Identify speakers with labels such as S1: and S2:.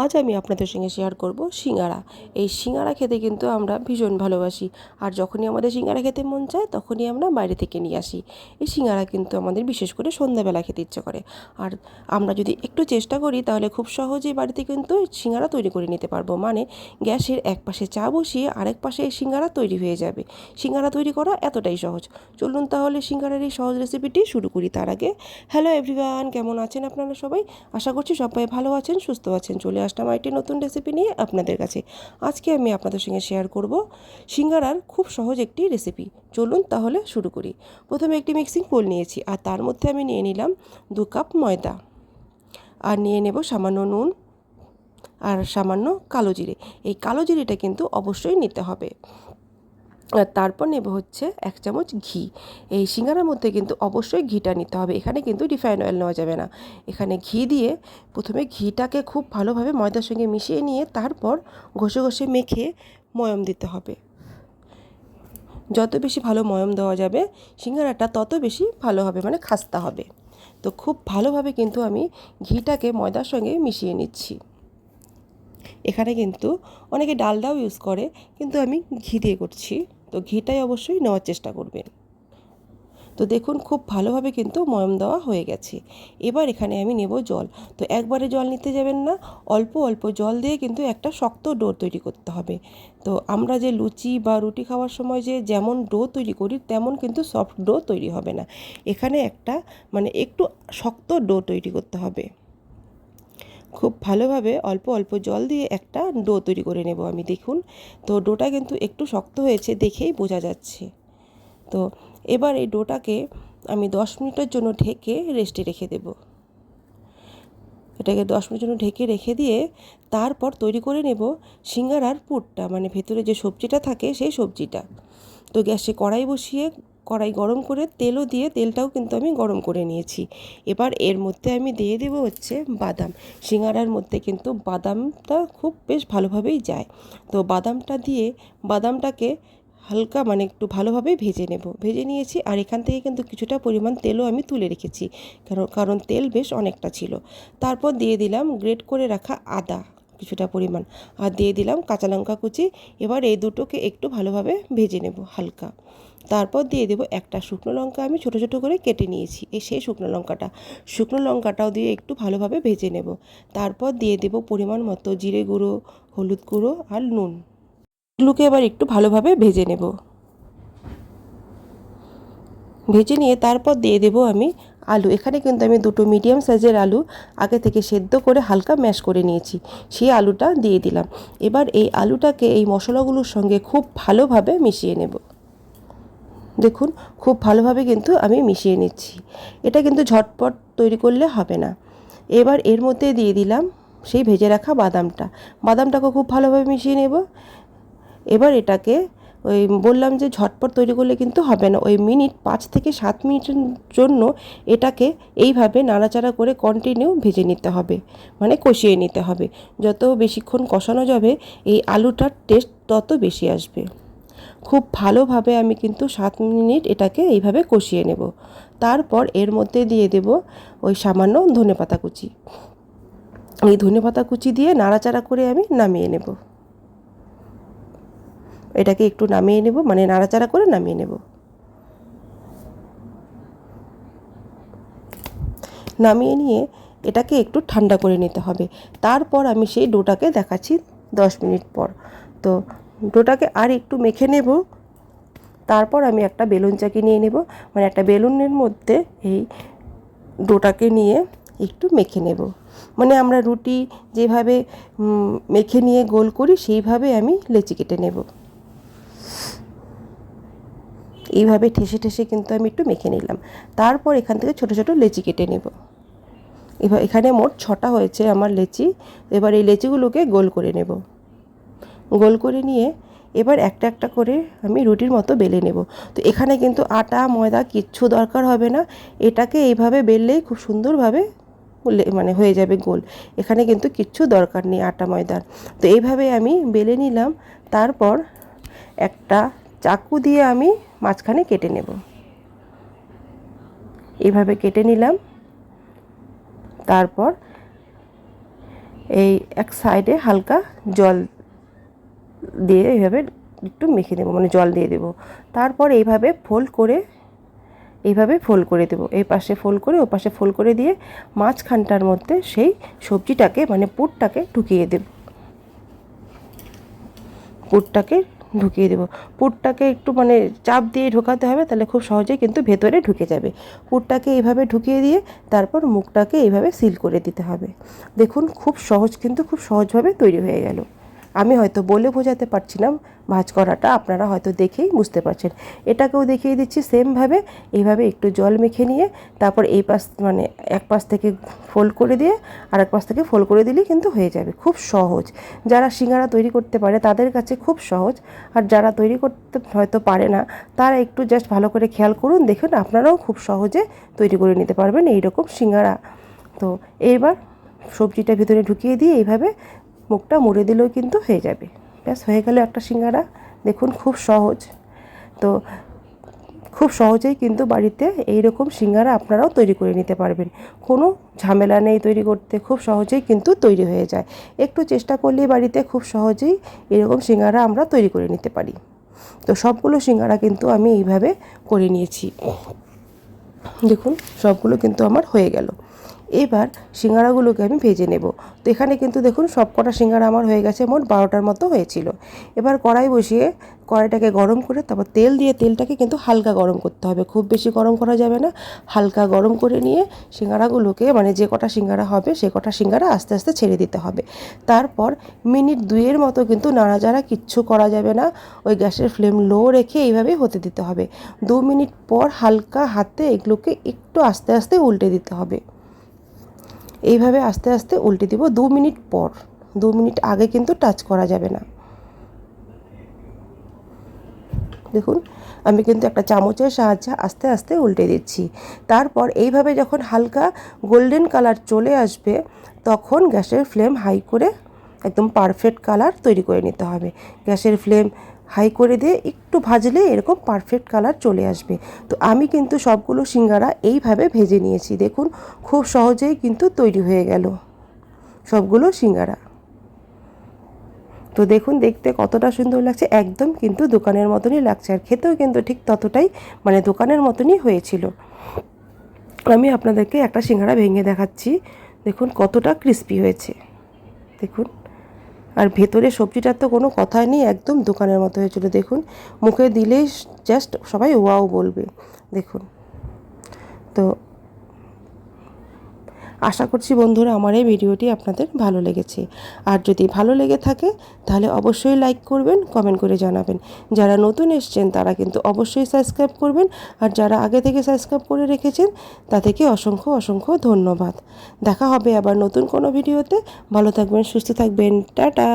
S1: আজ আমি আপনাদের সঙ্গে শেয়ার করব সিঙ্গারা। এই সিঙ্গারা খেতে কিন্তু আমরা ভীষণ ভালোবাসি। আর যখনই আমাদের সিঙ্গারা খেতে মন চায় তখনই আমরা বাইরে থেকে নিয়ে আসি। এই সিঙ্গারা কিন্তু আমাদের বিশেষ করে সন্ধ্যাবেলা খেতে ইচ্ছে করে। আর আমরা যদি একটু চেষ্টা করি তাহলে খুব সহজেই বাড়িতে কিন্তু সিঙ্গারা তৈরি করে নিতে পারবো। মানে গ্যাসের এক পাশে চা বসিয়ে আরেক পাশে এই সিঙ্গারা তৈরি হয়ে যাবে। সিঙ্গারা তৈরি করা এতটাই সহজ। চলুন তাহলে সিঙ্গারার এই সহজ রেসিপিটি শুরু করি। তার আগে হ্যালো এভরিওয়ান, কেমন আছেন আপনারা সবাই? আশা করছি সবাই ভালো আছেন, সুস্থ আছেন। চলে আসলাম একটি নতুন রেসিপি নিয়ে আপনাদের কাছে। আজকে আমি আপনাদের সঙ্গে শেয়ার করব সিঙ্গারার খুব সহজ একটি রেসিপি। চলুন তাহলে শুরু করি। প্রথমে একটি মিক্সিং বোল নিয়েছি, আর তার মধ্যে আমি নিয়ে নিলাম 2 কাপ ময়দা, আর নিয়ে নেব সামান্য নুন আর সামান্য কালো জিরে। এই কালো জিরেটা কিন্তু অবশ্যই নিতে হবে। আর তারপর নেব হচ্ছে 1 চামচ ঘি। এই সিঙ্গারার মধ্যে কিন্তু অবশ্যই ঘিটা নিতে হবে, এখানে কিন্তু রিফাইন অয়েল নেওয়া যাবে না। এখানে ঘি দিয়ে প্রথমে ঘিটাকে খুব ভালোভাবে ময়দার সঙ্গে মিশিয়ে নিয়ে তারপর ঘষে ঘষে মেখে ময়ম দিতে হবে। যত বেশি ভালো ময়ম দেওয়া যাবে সিঙ্গারাটা তত বেশি ভালো হবে, মানে খাস্তা হবে। তো খুব ভালোভাবে কিন্তু আমি ঘিটাকে ময়দার সঙ্গে মিশিয়ে নিচ্ছি। এখানে কিন্তু অনেকে ডালডাও ইউজ করে, কিন্তু আমি ঘি দিয়ে করছি, তো ঘিটাই অবশ্যই নেওয়ার চেষ্টা করবেন। তো দেখুন খুব ভালোভাবে কিন্তু ময়ম দেওয়া হয়ে গেছে। এবার এখানে আমি নেব জল। তো একবারে জল নিতে যাবেন না, অল্প অল্প জল দিয়ে কিন্তু একটা শক্ত ডো তৈরি করতে হবে। তো আমরা যে লুচি বা রুটি খাওয়ার সময় যে যেমন ডো তৈরি করি তেমন কিন্তু সফট ডো তৈরি হবে না। এখানে একটা একটু শক্ত ডো তৈরি করতে হবে। খুব ভালোভাবে অল্প অল্প জল দিয়ে একটা ডো তৈরি করে নেব আমি। দেখুন তো ডোটা কিন্তু একটু শক্ত হয়েছে, দেখেই বোঝা যাচ্ছে। তো এবার এই ডোটাকে আমি 10 মিনিটের জন্য ঢেকে রেস্টে রেখে দেব। এটাকে 10 মিনিটের জন্য ঢেকে রেখে দিয়ে তারপর তৈরি করে নেব সিঙ্গারার পুরটা, মানে ভেতরে যে সবজিটা থাকে সেই সবজিটা। তো গ্যাসে কড়াই বসিয়ে কড়াই গরম করে তেলও দিয়ে, তেলটাও কিন্তু আমি গরম করে নিয়েছি। এবার এর মধ্যে আমি দিয়ে দেব হচ্ছে বাদাম। সিঙ্গারার মধ্যে কিন্তু বাদামটা খুব বেশ ভালোভাবেই যায়। তো বাদামটা দিয়ে বাদামটাকে হালকা একটু ভালোভাবে ভেজে নিয়েছি। আর এখান থেকে কিন্তু কিছুটা পরিমাণ তেলও আমি তুলে রেখেছি, কারণ তেল বেশ অনেকটা ছিল। তারপর দিয়ে দিলাম গ্রেট করে রাখা আদা কিছুটা পরিমাণ, আর দিয়ে দিলাম কাঁচা লঙ্কা কুচি। এবার এই দুটোকে একটু ভালোভাবে ভেজে নেব হালকা। তারপর দিয়ে দেবো একটা শুকনো লঙ্কা, আমি ছোটো ছোটো করে কেটে নিয়েছি, সেই শুকনো লঙ্কাটাও দিয়ে একটু ভালোভাবে ভেজে নেব। তারপর দিয়ে দেবো পরিমাণ মতো জিরে গুঁড়ো, হলুদ গুঁড়ো আর নুন। এগুলোকে এবার একটু ভালোভাবে ভেজে নেব। ভেজে নিয়ে তারপর দিয়ে দেবো আমি আলু। এখানে কিন্তু আমি 2টো মিডিয়াম সাইজের আলু আগে থেকে সেদ্ধ করে হালকা ম্যাশ করে নিয়েছি, সেই আলুটা দিয়ে দিলাম। এবার এই আলুটাকে এই মশলাগুলোর সঙ্গে খুব ভালোভাবে মিশিয়ে নেব। দেখুন খুব ভালোভাবে কিন্তু আমি মিশিয়ে নিচ্ছি। এটা কিন্তু ঝটপট তৈরি করলে হবে না। এবার এর মধ্যে দিয়ে দিলাম সেই ভেজে রাখা বাদামটাকে খুব ভালোভাবে মিশিয়ে নেব। এবার এটাকে ওই বললাম যে ঝটপট তৈরি করলে কিন্তু হবে না, ওই 5 থেকে 7 মিনিটের জন্য এটাকে এইভাবে নাড়াচাড়া করে কন্টিনিউ ভেজে নিতে হবে, মানে কষিয়ে নিতে হবে। যত বেশিক্ষণ কষানো যাবে এই আলুটার টেস্ট তত বেশি আসবে। খুব ভালোভাবে আমি কিন্তু 7 মিনিট এটাকে এইভাবে কষিয়ে নেব। তারপর এর মধ্যে দিয়ে দেব ওই সামান্য ধনেপাতা কুচি। এই ধনেপাতা কুচি দিয়ে নাড়াচাড়া করে আমি নামিয়ে নেব। এটাকে একটু নামিয়ে নেব, মানে নাড়াচাড়া করে নামিয়ে নেব। নামিয়ে নিয়ে এটাকে একটু ঠান্ডা করে নিতে হবে। তারপর আমি সেই ডোটাকে দেখাচ্ছি 10 মিনিট পর। তো ডোটাকে আর একটু মেখে নেব। তারপর আমি একটা বেলুন চাকি নিয়ে নেব, মানে একটা বেলুনের মধ্যে এই ডোটাকে নিয়ে একটু মেখে নেব। মানে আমরা রুটি যেভাবে মেখে নিয়ে গোল করি সেইভাবে আমি লেচি কেটে নেব। এইভাবে ঠেসে ঠেসে কিন্তু আমি একটু মেখে নিলাম। তারপর এখান থেকে ছোটো ছোটো লেচি কেটে নেব। এবার এখানে মোট 6টা হয়েছে আমার লেচি। এবার এই লেচিগুলোকে গোল করে নেব। গোল করে নিয়ে এবার একটা একটা করে আমি রুটির মতো বেলে নেব। তো এখানে কিন্তু আটা ময়দা কিচ্ছু দরকার হবে না, এটাকে এইভাবে বেললেই খুব সুন্দরভাবে হয়ে যাবে গোল। এখানে কিন্তু কিচ্ছু দরকার নেই আটা ময়দার। তো এইভাবে আমি বেলে নিলাম। তারপর একটা চাকু দিয়ে আমি মাঝখানে কেটে নেব। এইভাবে কেটে নিলাম। তারপর এই এক সাইডে হালকা জল দিয়ে এইভাবে একটু মেখে দেবো, মানে জল দিয়ে দেবো। তারপর এইভাবে ফোল্ড করে দেবো, এই পাশে ফোল্ড করে ও পাশে ফোল্ড করে দিয়ে মাঝখানটার মধ্যে সেই সবজিটাকে মানে পুরটাকে ঢুকিয়ে দেব। পুরটাকে একটু মানে চাপ দিয়ে ঢোকাতে হবে, তাহলে খুব সহজেই কিন্তু ভেতরে ঢুকে যাবে। পুরটাকে এইভাবে ঢুকিয়ে দিয়ে তারপর মুখটাকে এইভাবে সিল করে দিতে হবে। দেখুন খুব সহজ, কিন্তু খুব সহজভাবে তৈরি হয়ে গেল। আমি হয়তো বলে বোঝাতে পারছি না ভাঁজ করাটা, আপনারা হয়তো দেখেই বুঝতে পারছেন। এটাকেও দেখিয়ে দিচ্ছি সেমভাবে। এইভাবে একটু জল মেখে নিয়ে তারপর এই পাশ মানে এক পাশ থেকে ফোল্ড করে দিয়ে আর এক পাশ থেকে ফোল্ড করে দিলেই কিন্তু হয়ে যাবে। খুব সহজ, যারা সিঙ্গারা তৈরি করতে পারে তাদের কাছে খুব সহজ, আর যারা তৈরি করতে হয়তো পারে না তারা একটু জাস্ট ভালো করে খেয়াল করুন, দেখুন আপনারাও খুব সহজে তৈরি করে নিতে পারবেন এইরকম সিঙ্গারা। তো এইবার সবজিটা ভিতরে ঢুকিয়ে দিয়ে এইভাবে মুখটা মুড়ে দিলেও কিন্তু হয়ে যাবে। ব্যাস হয়ে গেল একটা সিঙ্গারা। দেখুন খুব সহজ। তো খুব সহজেই কিন্তু বাড়িতে এইরকম সিঙ্গারা আপনারাও তৈরি করে নিতে পারবেন, কোনো ঝামেলা নেই তৈরি করতে, খুব সহজেই কিন্তু তৈরি হয়ে যায়। একটু চেষ্টা করলেই বাড়িতে খুব সহজেই এরকম সিঙ্গারা আমরা তৈরি করে নিতে পারি। তো সবগুলো সিঙ্গারা কিন্তু আমি এইভাবে করে নিয়েছি। দেখুন সবগুলো কিন্তু আমার হয়ে গেল। এবার সিঙ্গারাগুলোকে আমি ভেজে নেব। তো এখানে কিন্তু দেখুন সব কটা সিঙ্গারা আমার হয়ে গেছে, মোট 12টার মতো হয়েছিল। এবার কড়াই বসিয়ে কড়াইটাকে গরম করে তারপর তেল দিয়ে তেলটাকে কিন্তু হালকা গরম করতে হবে, খুব বেশি গরম করা যাবে না। হালকা গরম করে নিয়ে সিঙ্গারাগুলোকে মানে যে কটা সিঙ্গারা হবে সে কটা সিঙ্গারা আস্তে আস্তে ছেড়ে দিতে হবে। তারপর মিনিট 2 মতো কিন্তু নাড়াচাড়া কিচ্ছু করা যাবে না, ওই গ্যাসের ফ্লেম লো রেখে এইভাবেই হতে দিতে হবে। 2 মিনিট পর হালকা হাতে এগুলোকে একটু আস্তে আস্তে উল্টে দিতে হবে। এইভাবে আস্তে আস্তে উল্টে দিব 2 মিনিট পর, 2 মিনিট আগে কিন্তু টাচ করা যাবে না। দেখুন আমি কিন্তু একটা চামচের সাহায্যে আস্তে আস্তে উল্টে দিচ্ছি। তারপর এইভাবে যখন হালকা গোল্ডেন কালার চলে আসবে তখন গ্যাসের ফ্লেম হাই করে একদম পারফেক্ট কালার তৈরি করে নিতে হবে। গ্যাসের ফ্লেম হাই করে দিয়ে একটু ভাজলে এরকম পারফেক্ট কালার চলে আসবে। তো আমি কিন্তু সবগুলো সিঙ্গারা এইভাবে ভেজে নিয়েছি। দেখুন খুব সহজেই কিন্তু তৈরি হয়ে গেল সবগুলো সিঙ্গারা। তো দেখুন দেখতে কতটা সুন্দর লাগছে, একদম কিন্তু দোকানের মতনই লাগছে, আর খেতেও কিন্তু ঠিক ততটাই মানে দোকানের মতনই হয়েছিল। আমি আপনাদেরকে একটা সিঙ্গারা ভেঙে দেখাচ্ছি, দেখুন কতটা ক্রিস্পি হয়েছে। দেখুন আর ভেতরে সবজিটার তো কোনো কথাই নেই, একদম দোকানের মতো হয়েছিল। দেখুন মুখে দিলেই জাস্ট সবাই ওয়াও বলবে। দেখুন তো আশা করছি বন্ধুরা আমার এই ভিডিওটি আপনাদের ভালো লেগেছে, আর যদি ভালো লেগে থাকে তাহলে অবশ্যই লাইক করবেন, কমেন্ট করে জানাবেন। যারা নতুন এসছেন তারা কিন্তু অবশ্যই সাবস্ক্রাইব করবেন, আর যারা আগে থেকে সাবস্ক্রাইব করে রেখেছেন তাদেরকে অসংখ্য অসংখ্য ধন্যবাদ। দেখা হবে আবার নতুন কোনো ভিডিওতে। ভালো থাকবেন, সুস্থ থাকবেন, টাটা।